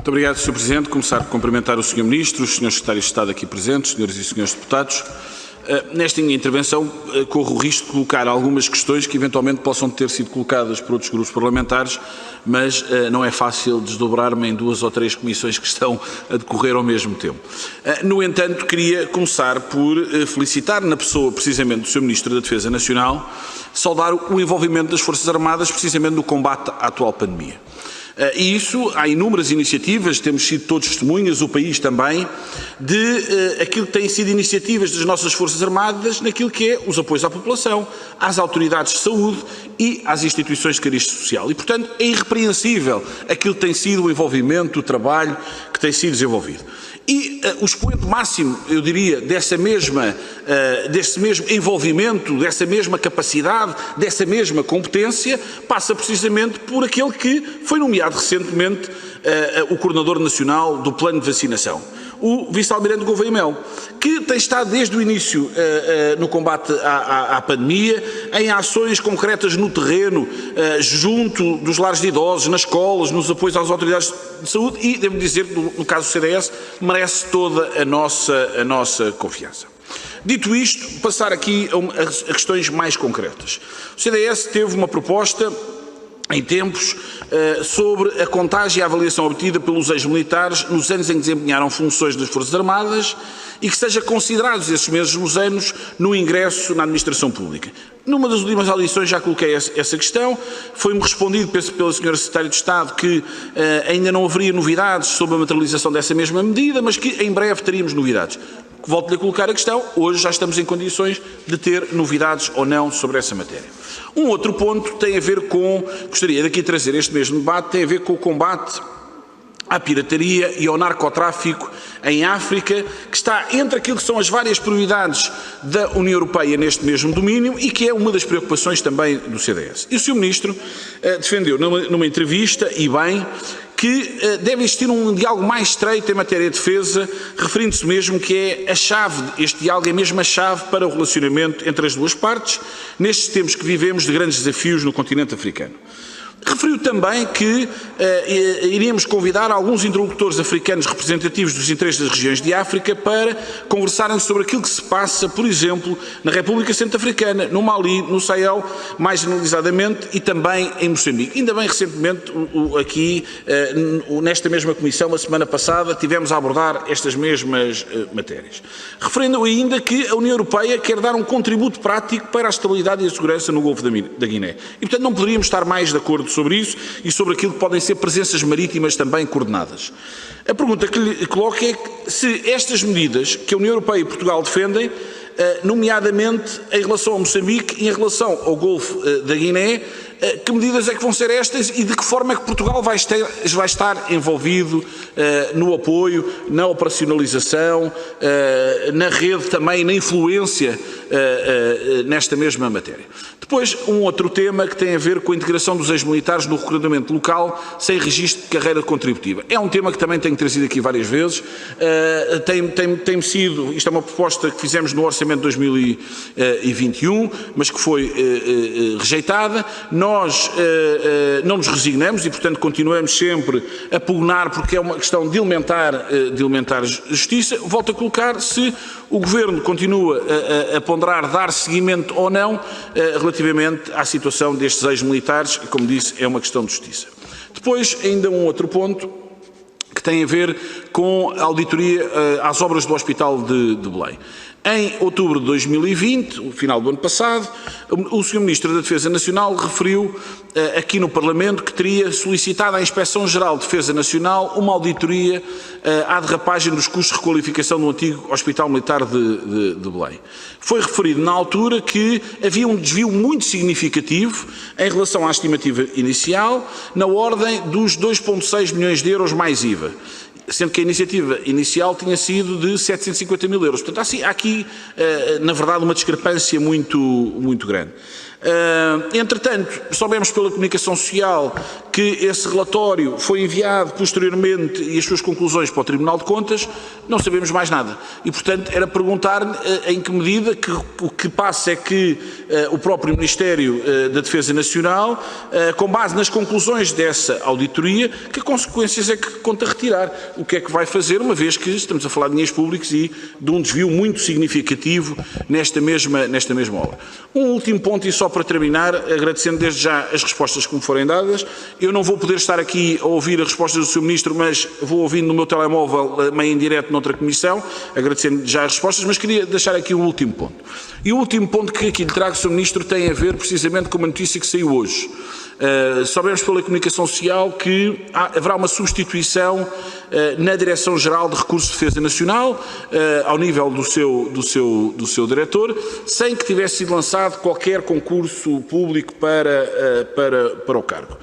Muito obrigado, Sr. Presidente. Começar por cumprimentar o Sr. Ministro, os Srs. Secretários de Estado aqui presentes, Srs. e Srs. Deputados. Nesta minha intervenção, corro o risco de colocar algumas questões que eventualmente possam ter sido colocadas por outros grupos parlamentares, mas não é fácil desdobrar-me em 2 ou 3 comissões que estão a decorrer ao mesmo tempo. No entanto, queria começar por felicitar, na pessoa precisamente do Sr. Ministro da Defesa Nacional, saudar o envolvimento das Forças Armadas precisamente no combate à atual pandemia. E isso, há inúmeras iniciativas, temos sido todos testemunhas, o país também, de aquilo que têm sido iniciativas das nossas Forças Armadas naquilo que é os apoios à população, às autoridades de saúde e às instituições de cariz social. E, portanto, é irrepreensível aquilo que tem sido o envolvimento, o trabalho que tem sido desenvolvido. E o expoente máximo, eu diria, desse mesmo envolvimento, dessa mesma capacidade, dessa mesma competência, passa precisamente por aquele que foi nomeado recentemente o Coordenador Nacional do Plano de Vacinação, o Vice-Almirante Gouveia Melo, que tem estado desde o início no combate à pandemia, em ações concretas no terreno, junto dos lares de idosos, nas escolas, nos apoios às autoridades de saúde e, devo dizer, no caso do CDS, merece toda a nossa confiança. Dito isto, passar aqui a questões mais concretas. O CDS teve uma proposta em tempos, sobre a contagem e a avaliação obtida pelos ex-militares nos anos em que desempenharam funções das Forças Armadas e que seja considerados esses mesmos anos no ingresso na administração pública. Numa das últimas audições já coloquei essa questão, foi-me respondido pela Sra. Secretária de Estado que ainda não haveria novidades sobre a materialização dessa mesma medida, mas que em breve teríamos novidades. Volto-lhe a colocar a questão, hoje já estamos em condições de ter novidades ou não sobre essa matéria. Um outro ponto tem a ver com, gostaria daqui de trazer este mesmo debate, tem a ver com o combate à pirataria e ao narcotráfico em África, que está entre aquilo que são as várias prioridades da União Europeia neste mesmo domínio e que é uma das preocupações também do CDS. E o Sr. Ministro defendeu numa entrevista, e bem, que deve existir um diálogo mais estreito em matéria de defesa, referindo-se mesmo que é a chave, este diálogo é mesmo a chave para o relacionamento entre as duas partes, nestes tempos que vivemos de grandes desafios no continente africano. Referiu também que iríamos convidar alguns interlocutores africanos representativos dos interesses das regiões de África para conversarem sobre aquilo que se passa, por exemplo, na República Centro-Africana, no Mali, no Sahel, mais generalizadamente, e também em Moçambique. Ainda bem, recentemente, aqui, nesta mesma comissão, a semana passada, tivemos a abordar estas mesmas matérias. Referindo ainda que a União Europeia quer dar um contributo prático para a estabilidade e a segurança no Golfo da Guiné. E, portanto, não poderíamos estar mais de acordo sobre isso e sobre aquilo que podem ser presenças marítimas também coordenadas. A pergunta que lhe coloco é se estas medidas que a União Europeia e Portugal defendem, nomeadamente em relação a Moçambique e em relação ao Golfo da Guiné, que medidas é que vão ser estas e de que forma é que Portugal vai estar envolvido no apoio, na operacionalização, na rede também, na influência nesta mesma matéria. Depois, um outro tema que tem a ver com a integração dos ex-militares no recrutamento local sem registro de carreira contributiva. É um tema que também tenho trazido aqui várias vezes, tem sido, isto é uma proposta que fizemos no Orçamento de 2021, mas que foi rejeitada. Nós não nos resignamos e, portanto, continuamos sempre a pugnar porque é uma questão de elementar justiça. Volto a colocar se o Governo continua a ponderar dar seguimento ou não relativamente à situação destes ex-militares, que, como disse, é uma questão de justiça. Depois, ainda um outro ponto que tem a ver com a auditoria às obras do Hospital de Belém. Em outubro de 2020, o final do ano passado, o Sr. Ministro da Defesa Nacional referiu aqui no Parlamento que teria solicitado à Inspeção-Geral de Defesa Nacional uma auditoria à derrapagem dos custos de requalificação do antigo Hospital Militar de Belém. Foi referido na altura que havia um desvio muito significativo em relação à estimativa inicial, na ordem dos 2,6 milhões de euros mais IVA. Sendo que a iniciativa inicial tinha sido de 750 mil euros. Portanto, há aqui, na verdade, uma discrepância muito grande. Entretanto, soubemos pela comunicação social que esse relatório foi enviado posteriormente e as suas conclusões para o Tribunal de Contas, não sabemos mais nada. E, portanto, era perguntar em que medida, o que passa é que o próprio Ministério da Defesa Nacional, com base nas conclusões dessa auditoria, que consequências é que conta retirar? O que é que vai fazer, uma vez que estamos a falar de dinheiros públicos e de um desvio muito significativo nesta mesma obra. Um último ponto, e só para terminar, agradecendo desde já as respostas que me forem dadas. Eu não vou poder estar aqui a ouvir as respostas do Sr. Ministro, mas vou ouvindo no meu telemóvel, meio em direto, noutra comissão, agradecendo já as respostas, mas queria deixar aqui um último ponto. E o último ponto que aqui lhe trago, Sr. Ministro, tem a ver precisamente com uma notícia que saiu hoje. Sabemos pela comunicação social que haverá uma substituição na Direção-Geral de Recursos de Defesa Nacional, ao nível do seu diretor, sem que tivesse sido lançado qualquer concurso público para o cargo.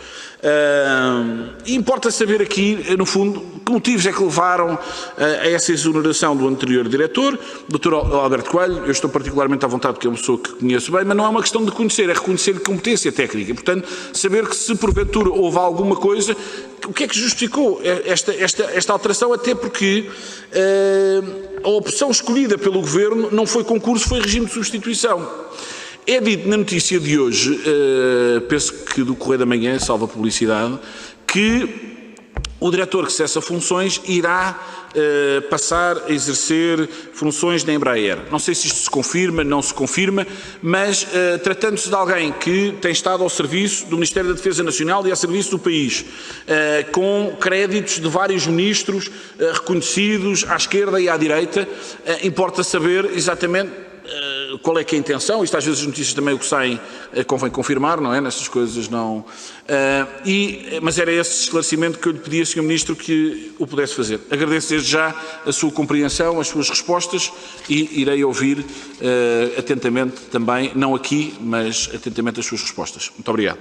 Importa saber aqui, no fundo, que motivos é que levaram a essa exoneração do anterior diretor, Dr. Alberto Coelho. Eu estou particularmente à vontade porque é uma pessoa que conheço bem, mas não é uma questão de conhecer, é reconhecer competência técnica. Portanto, saber que se porventura houve alguma coisa, o que é que justificou esta alteração, até porque a opção escolhida pelo Governo não foi concurso, foi regime de substituição. É dito na notícia de hoje, penso que do Correio da Manhã, salvo a publicidade, que o diretor que cessa funções irá passar a exercer funções na Embraer. Não sei se isto se confirma, não se confirma, mas tratando-se de alguém que tem estado ao serviço do Ministério da Defesa Nacional e ao serviço do país, com créditos de vários ministros reconhecidos à esquerda e à direita, importa saber exatamente qual é que é a intenção. Isto às vezes as notícias também o que saem convém confirmar, não é? Nessas coisas não... mas era esse esclarecimento que eu lhe pedia, Sr. Ministro, que o pudesse fazer. Agradeço desde já a sua compreensão, as suas respostas e irei ouvir atentamente também, não aqui, mas atentamente as suas respostas. Muito obrigado.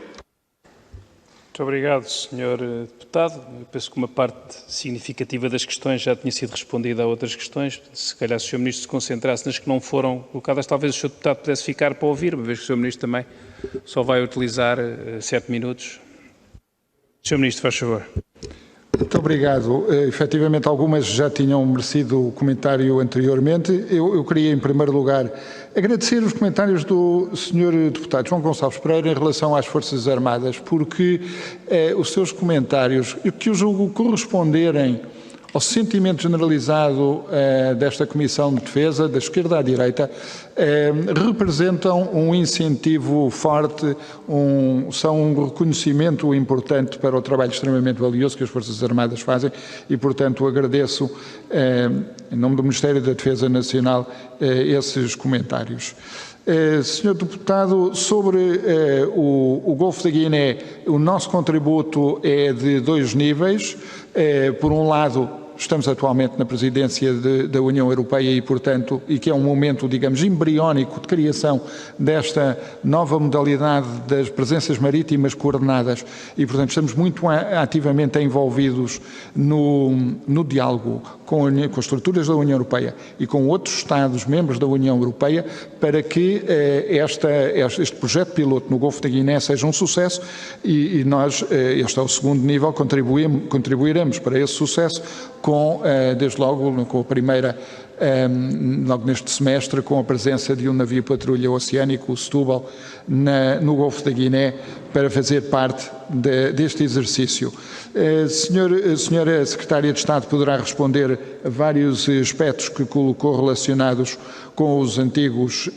Muito obrigado, Sr. Deputado. Eu penso que uma parte significativa das questões já tinha sido respondida a outras questões. Se calhar, se o Sr. Ministro se concentrasse nas que não foram colocadas, talvez o Sr. Deputado pudesse ficar para ouvir, uma vez que o Sr. Ministro também só vai utilizar 7 minutos. Sr. Ministro, faz favor. Muito obrigado. Efetivamente, algumas já tinham merecido o comentário anteriormente. Eu queria, em primeiro lugar, agradecer os comentários do Sr. Deputado João Gonçalves Pereira em relação às Forças Armadas, porque os seus comentários, que eu julgo corresponderem ao sentimento generalizado desta Comissão de Defesa, da esquerda à direita, representam um incentivo forte, são um reconhecimento importante para o trabalho extremamente valioso que as Forças Armadas fazem e, portanto, agradeço, em nome do Ministério da Defesa Nacional, esses comentários. Senhor Deputado, sobre o Golfo da Guiné, o nosso contributo é de 2 níveis. Por um lado, estamos atualmente na presidência da União Europeia e, portanto, que é um momento, digamos, embriónico de criação desta nova modalidade das presenças marítimas coordenadas e, portanto, estamos muito ativamente envolvidos no diálogo com as estruturas da União Europeia e com outros Estados membros da União Europeia para que este projeto piloto no Golfo da Guiné seja um sucesso e nós, este é o segundo nível, contribuiremos para esse sucesso desde logo com a primeira, logo neste semestre, com a presença de um navio patrulha oceânico, o Setúbal, no Golfo da Guiné, para fazer parte deste exercício. Senhora Secretária de Estado poderá responder a vários aspectos que colocou relacionados com os antigos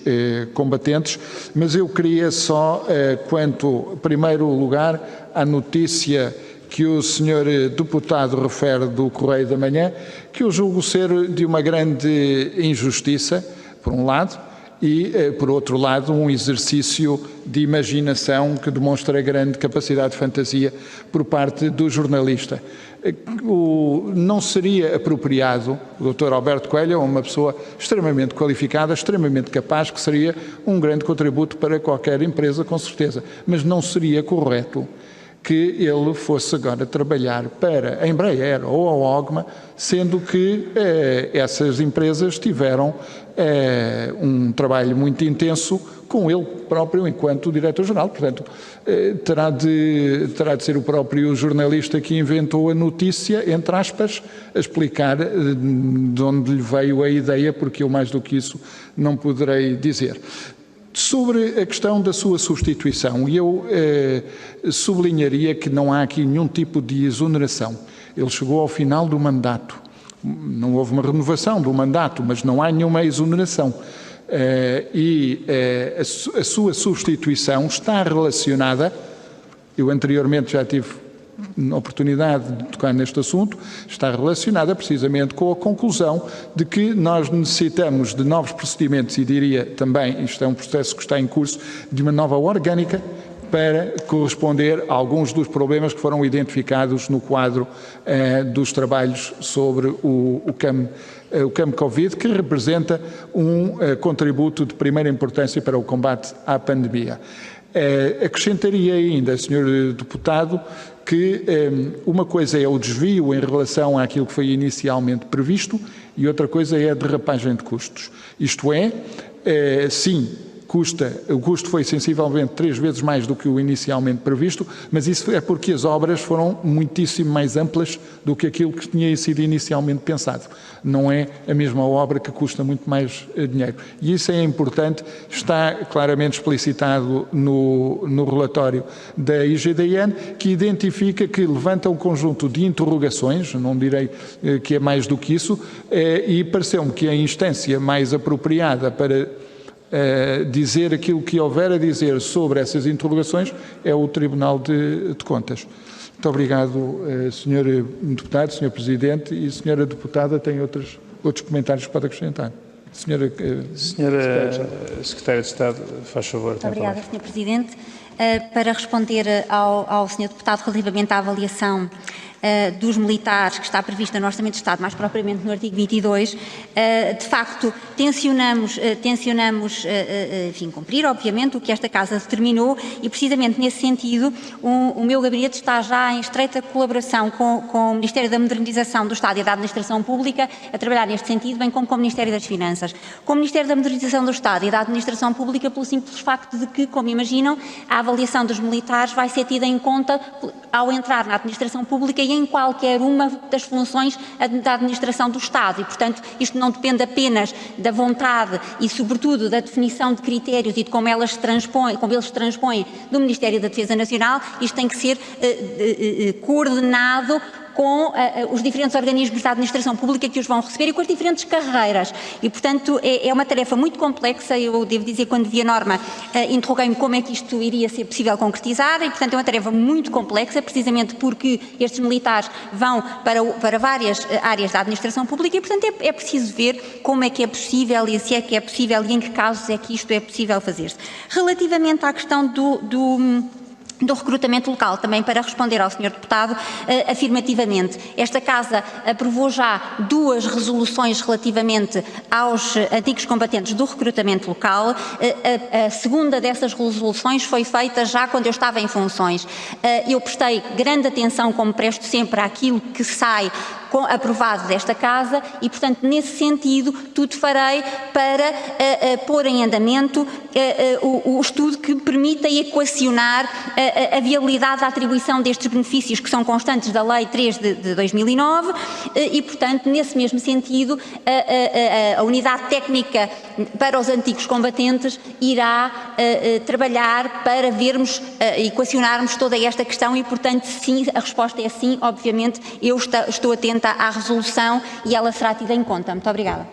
combatentes, mas eu queria só, quanto, em primeiro lugar, à notícia que o Sr. Deputado refere do Correio da Manhã, que eu julgo ser de uma grande injustiça, por um lado, e, por outro lado, um exercício de imaginação que demonstra grande capacidade de fantasia por parte do jornalista. Não seria apropriado, o Dr. Alberto Coelho é uma pessoa extremamente qualificada, extremamente capaz, que seria um grande contributo para qualquer empresa, com certeza, mas não seria correto que ele fosse agora trabalhar para a Embraer ou a OGMA, sendo que essas empresas tiveram um trabalho muito intenso com ele próprio enquanto diretor-geral. Portanto, terá de ser o próprio jornalista que inventou a notícia, entre aspas, a explicar de onde lhe veio a ideia, porque eu mais do que isso não poderei dizer. Sobre a questão da sua substituição, eu sublinharia que não há aqui nenhum tipo de exoneração. Ele chegou ao final do mandato. Não houve uma renovação do mandato, mas não há nenhuma exoneração. A sua substituição está relacionada, eu anteriormente já tive oportunidade de tocar neste assunto, está relacionada precisamente com a conclusão de que nós necessitamos de novos procedimentos e diria também, isto é um processo que está em curso, de uma nova orgânica para corresponder a alguns dos problemas que foram identificados no quadro dos trabalhos sobre o CAM Covid, que representa um contributo de primeira importância para o combate à pandemia. Acrescentaria ainda, Sr. Deputado, que uma coisa é o desvio em relação àquilo que foi inicialmente previsto e outra coisa é a derrapagem de custos. Isto é, sim, o custo foi sensivelmente 3 vezes mais do que o inicialmente previsto, mas isso é porque as obras foram muitíssimo mais amplas do que aquilo que tinha sido inicialmente pensado. Não é a mesma obra que custa muito mais dinheiro. E isso é importante, está claramente explicitado no relatório da IGDN, que identifica que levanta um conjunto de interrogações, não direi que é mais do que isso, e pareceu-me que a instância mais apropriada para dizer aquilo que houver a dizer sobre essas interrogações é o Tribunal de Contas. Muito obrigado, Sr. Deputado, Sr. Presidente, e Sra. Deputada tem outros comentários que pode acrescentar. Senhora Secretária de Estado, faz favor. Muito obrigada, Sr. Presidente. Para responder ao Sr. Deputado relativamente à avaliação dos militares que está prevista no Orçamento de Estado, mais propriamente no artigo 22, de facto tencionamos enfim, cumprir, obviamente, o que esta Casa determinou e, precisamente nesse sentido, o meu gabinete está já em estreita colaboração com o Ministério da Modernização do Estado e da Administração Pública a trabalhar neste sentido, bem como com o Ministério das Finanças. Com o Ministério da Modernização do Estado e da Administração Pública, pelo simples facto de que, como imaginam, a avaliação dos militares vai ser tida em conta ao entrar na Administração Pública e em qualquer uma das funções da administração do Estado e, portanto, isto não depende apenas da vontade e, sobretudo, da definição de critérios e de como eles se transpõem do Ministério da Defesa Nacional, isto tem que ser coordenado com os diferentes organismos da administração pública que os vão receber e com as diferentes carreiras. E, portanto, é uma tarefa muito complexa. Eu devo dizer, quando vi a norma, interroguei-me como é que isto iria ser possível concretizar e, portanto, é uma tarefa muito complexa, precisamente porque estes militares vão para várias áreas da administração pública e, portanto, é preciso ver como é que é possível e se é que é possível e em que casos é que isto é possível fazer-se. Relativamente à questão do recrutamento local, também para responder ao Sr. Deputado, afirmativamente. Esta Casa aprovou já 2 resoluções relativamente aos antigos combatentes do recrutamento local. A segunda dessas resoluções foi feita já quando eu estava em funções. Eu prestei grande atenção, como presto sempre, àquilo que sai aprovado desta Casa e, portanto, nesse sentido, tudo farei para pôr em andamento o estudo que permita equacionar a viabilidade da atribuição destes benefícios que são constantes da Lei 3 de 2009 e, portanto, nesse mesmo sentido, a Unidade Técnica para os Antigos Combatentes irá trabalhar para vermos, equacionarmos toda esta questão e, portanto, sim, a resposta é sim, obviamente, eu estou atenta à resolução e ela será tida em conta. Muito obrigada.